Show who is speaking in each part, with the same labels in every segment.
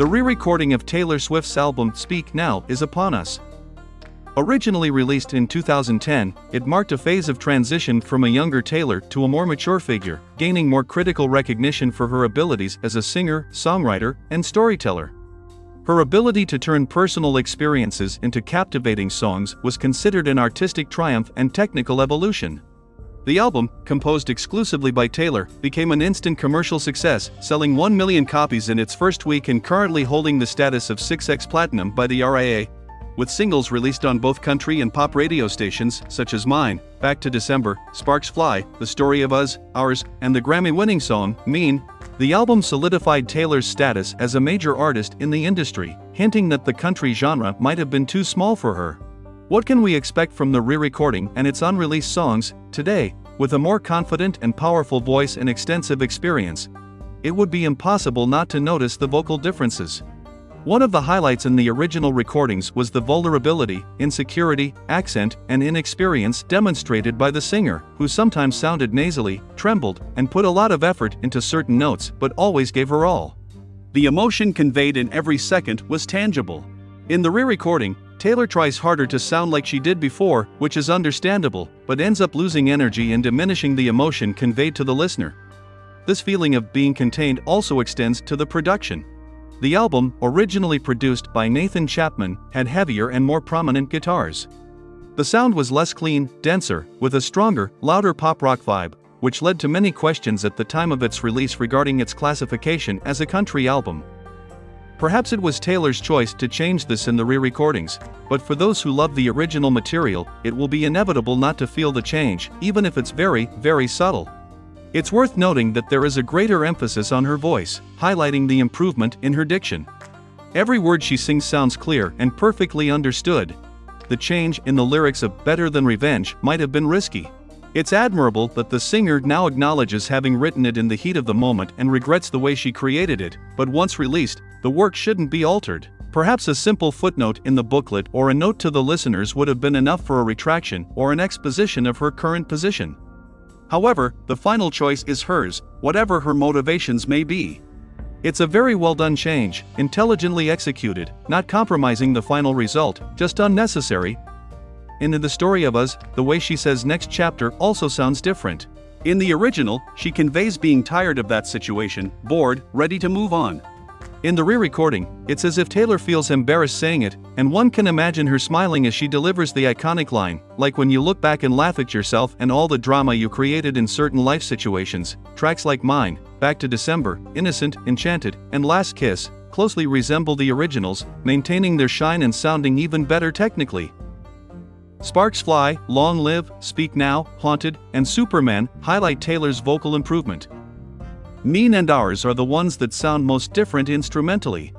Speaker 1: The re-recording of Taylor Swift's album Speak Now is upon us. Originally released in 2010, it marked a phase of transition from a younger Taylor to a more mature figure, gaining more critical recognition for her abilities as a singer, songwriter, and storyteller. Her ability to turn personal experiences into captivating songs was considered an artistic triumph and technical evolution. The album, composed exclusively by Taylor, became an instant commercial success, selling 1 million copies in its first week and currently holding the status of 6x Platinum by the RIAA, with singles released on both country and pop radio stations such as Mine, Back to December, Sparks Fly, The Story of Us, Ours, and the Grammy-winning song, Mean. The album solidified Taylor's status as a major artist in the industry, hinting that the country genre might have been too small for her. What can we expect from the re-recording and its unreleased songs today? With a more confident and powerful voice and extensive experience, it would be impossible not to notice the vocal differences. One of the highlights in the original recordings was the vulnerability, insecurity, accent, and inexperience demonstrated by the singer, who sometimes sounded nasally, trembled, and put a lot of effort into certain notes but always gave her all. The emotion conveyed in every second was tangible. In the re-recording, Taylor tries harder to sound like she did before, which is understandable, but ends up losing energy and diminishing the emotion conveyed to the listener. This feeling of being contained also extends to the production. The album, originally produced by Nathan Chapman, had heavier and more prominent guitars. The sound was less clean, denser, with a stronger, louder pop-rock vibe, which led to many questions at the time of its release regarding its classification as a country album. Perhaps it was Taylor's choice to change this in the re-recordings, but for those who love the original material, it will be inevitable not to feel the change, even if it's very, very subtle. It's worth noting that there is a greater emphasis on her voice, highlighting the improvement in her diction. Every word she sings sounds clear and perfectly understood. The change in the lyrics of Better Than Revenge might have been risky. It's admirable that the singer now acknowledges having written it in the heat of the moment and regrets the way she created it, but once released, the work shouldn't be altered. Perhaps a simple footnote in the booklet or a note to the listeners would have been enough for a retraction or an exposition of her current position. However, the final choice is hers, whatever her motivations may be. It's a very well done change, intelligently executed, not compromising the final result, just unnecessary. In The Story of Us, the way she says next chapter also sounds different. In the original, she conveys being tired of that situation, bored, ready to move on. In the re-recording, it's as if Taylor feels embarrassed saying it, and one can imagine her smiling as she delivers the iconic line, like when you look back and laugh at yourself and all the drama you created in certain life situations. Tracks like Mine, Back to December, Innocent, Enchanted, and Last Kiss closely resemble the originals, maintaining their shine and sounding even better technically. Sparks Fly, Long Live, Speak Now, Haunted, and Superman highlight Taylor's vocal improvement. Mean and Ours are the ones that sound most different instrumentally.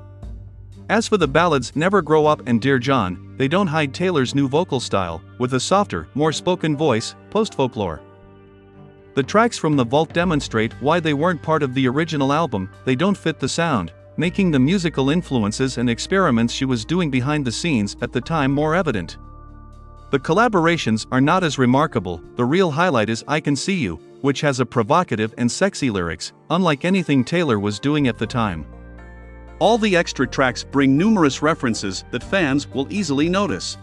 Speaker 1: As for the ballads Never Grow Up and Dear John, they don't hide Taylor's new vocal style, with a softer, more spoken voice, post-folklore. The tracks from The Vault demonstrate why they weren't part of the original album. They don't fit the sound, making the musical influences and experiments she was doing behind the scenes at the time more evident. The collaborations are not as remarkable. The real highlight is I Can See You, which has a provocative and sexy lyrics, unlike anything Taylor was doing at the time. All the extra tracks bring numerous references that fans will easily notice.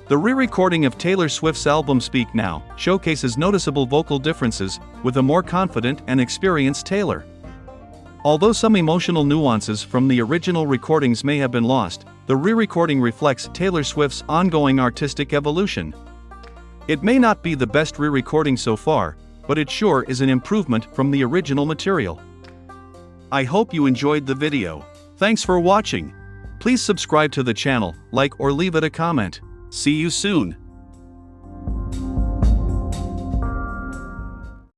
Speaker 1: The re-recording of Taylor Swift's album Speak Now showcases noticeable vocal differences, with a more confident and experienced Taylor. Although some emotional nuances from the original recordings may have been lost, the re-recording reflects Taylor Swift's ongoing artistic evolution. It may not be the best re-recording so far, but it sure is an improvement from the original material. I hope you enjoyed the video. Thanks for watching. Please subscribe to the channel, like or leave it a comment. See you soon.